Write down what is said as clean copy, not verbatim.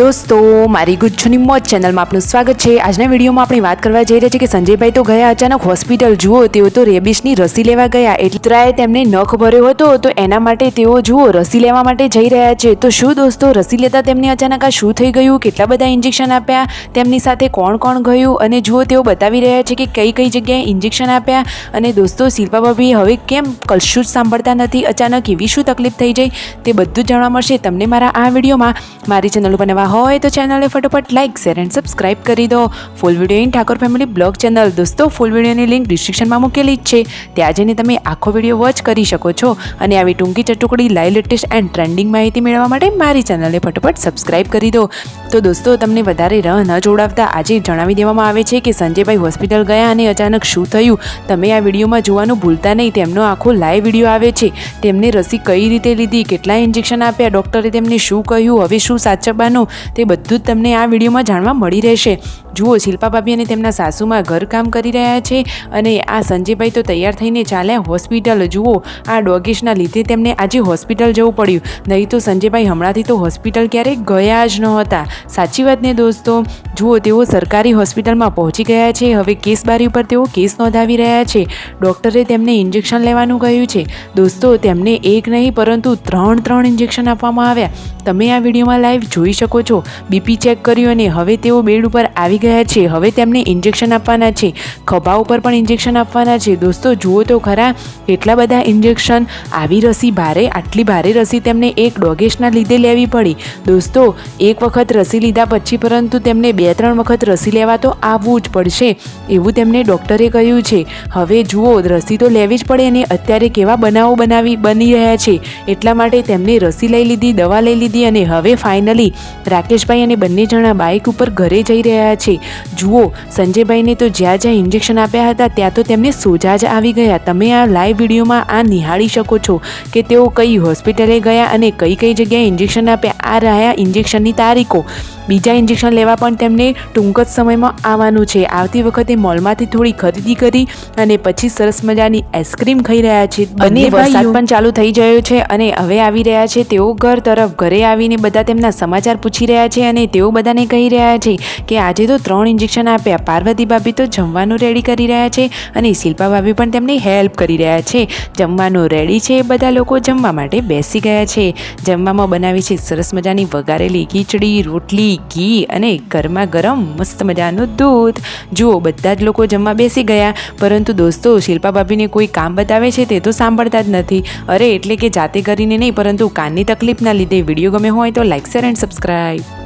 દોસ્તો મારી ગુજ્જુની મોજ ચેનલમાં આપનું સ્વાગત છે। આજના વિડીયોમાં આપણે વાત કરવા જઈ રહ્યા છીએ કે સંજયભાઈ તો ગયા અચાનક હોસ્પિટલ। જુઓ તેઓ તો રેબિસની રસી લેવા ગયા, એટલે તેમને નખ ભર્યો હતો તો એના માટે તેઓ જુઓ રસી લેવા માટે જઈ રહ્યા છે। તો શું દોસ્તો રસી લેતા તેમને અચાનક આ શું થઈ ગયું, કેટલા બધા ઇન્જેક્શન આપ્યા, તેમની સાથે કોણ કોણ ગયું, અને જુઓ તેઓ બતાવી રહ્યા છે કે કઈ કઈ જગ્યાએ ઇન્જેક્શન આપ્યા। અને દોસ્તો શિલ્પા ભાભી હવે કેમ કશું જ સાંભળતા નથી, અચાનક એવી શું તકલીફ થઈ જાય તે બધું જ જાણવા મળશે તમને મારા આ વિડીયોમાં। મારી ચેનલ ઉપર નવા હોય તો ચેનલને ફટોફટ લાઇક શેર એન્ડ સબસ્ક્રાઇબ કરી દો। Full video in Thakor family blog channel દોસ્તો ફૂલ વિડીયોની લિંક ડિસ્ક્રિપ્શનમાં મૂકેલી જ છે, ત્યાં જઈને તમે આખો વિડીયો વોચ કરી શકો છો। અને આવી ટૂંકી ચટુકડી લાઈવ લેટેસ્ટ એન્ડ ટ્રેન્ડિંગ માહિતી મેળવવા માટે મારી ચેનલને ફટોફટ સબસ્ક્રાઇબ કરી દો। તો દોસ્તો તમને વધારે રાહ ન જોડાવતા આજે જણાવી દેવામાં આવે છે કે સંજયભાઈ હોસ્પિટલ ગયા અને અચાનક શું થયું તમે આ વિડીયોમાં જોવાનું ભૂલતા નહીં। તેમનો આખો લાઈવ વિડીયો આવે છે, તેમને રસી કઈ રીતે લીધી, કેટલા ઇન્જેક્શન આપ્યા, ડૉક્ટરે તેમને શું કહ્યું, હવે શું સાચવવાનું તે બધું જ તમને આ વિડીયોમાં જાણવા મળી રહેશે। જુઓ શિલ્પા ભાભી અને તેમના સાસુમાં ઘરકામ કરી રહ્યા છે અને આ સંજયભાઈ તો તૈયાર થઈને ચાલ્યા હોસ્પિટલ। જુઓ આ ડોગેશના લીધે તેમને આજે હોસ્પિટલ જવું પડ્યું, નહીં તો સંજયભાઈ હમણાંથી તો હોસ્પિટલ ક્યારેય ગયા જ નહોતા। સાચી વાત ને દોસ્તો। જુઓ તેઓ સરકારી હોસ્પિટલમાં પહોંચી ગયા છે, હવે કેસ બારી ઉપર તેઓ કેસ નોંધાવી રહ્યા છે। ડૉક્ટરે તેમને ઇન્જેક્શન લેવાનું કહ્યું છે દોસ્તો, તેમને એક નહીં પરંતુ ત્રણ ઇન્જેક્શન આપવામાં આવ્યા। તમે આ વિડીયોમાં લાઈવ જોઈ શકો છો। બીપી ચેક કર્યું અને હવે તેઓ બેડ ઉપર આવી ગયા છે, હવે તેમને ઇન્જેક્શન આપવાના છે, ખભા ઉપર પણ ઇન્જેક્શન આપવાના છે। દોસ્તો જુઓ તો ખરા કેટલા બધા ઇન્જેક્શન, આવી રસી ભારે, આટલી ભારે રસી તેમને એક ડોગેશના લીધે લેવી પડી। દોસ્તો એક વખત રસી લીધા પછી પરંતુ તેમને 2-3 વખત રસી લેવા તો આવવું જ પડશે એવું તેમને ડૉક્ટરે કહ્યું છે। હવે જુઓ રસી તો લેવી જ પડે અને અત્યારે કેવા બનાવો બની રહ્યા છે, એટલા માટે તેમને રસી લઈ લીધી, દવા લઈ લીધી અને હવે ફાઇનલી રાકેશભાઈ અને બંને જણા બાઇક ઉપર ઘરે જઈ રહ્યા છે। જુઓ સંજયભાઈને તો જ્યાં ઇન્જેક્શન આપ્યા હતા ત્યાં તો તેમને સોજા જ આવી ગયા। તમે આ લાઈવ વિડીયોમાં આ નિહાળી શકો છો કે તેઓ કઈ હોસ્પિટલે ગયા અને કઈ કઈ જગ્યાએ ઇન્જેક્શન આપ્યા। આ રહ્યા ઇન્જેક્શનની તારીખો। બીજા ઇન્જેક્શન લેવા પણ તેમને ટૂંક જ સમયમાં આવવાનું છે। આવતી વખતે મોલમાંથી થોડી ખરીદી કરી અને પછી સરસ મજાની આઈસ્ક્રીમ ખાઈ રહ્યા છે અને વરસાદ પણ ચાલુ થઈ ગયો છે અને હવે આવી રહ્યા છે તેઓ ઘર તરફ। ઘરે આવીને બધા તેમના સમાચાર પૂછી રહ્યા છે અને તેઓ બધાને કહી રહ્યા છે કે આજે તો 3 ઇન્જેક્શન આપ્યા। પાર્વતી ભાભી તો જમવાનું રેડી કરી રહ્યા છે અને શિલ્પા ભાભી પણ તેમની હેલ્પ કરી રહ્યા છે। જમવાનું રેડી છે, બધા લોકો જમવા માટે બેસી ગયા છે। જમવામાં બનાવી છે સરસ મજાની વઘારેલી ખીચડી, રોટલી, ઘી અને ગરમા ગરમ મસ્ત મજાનું દૂધ। જુઓ બધા જ લોકો જમવા બેસી ગયા, પરંતુ દોસ્તો શિલ્પા ભાભીને કોઈ કામ બતાવે છે તે તો સાંભળતા જ નથી। અરે એટલે કે જાતે કરીને નહીં પરંતુ કાનની તકલીફના લીધે। વિડીયો ગમે હોય તો લાઇક શેર એન્ડ સબસ્ક્રાઈબ।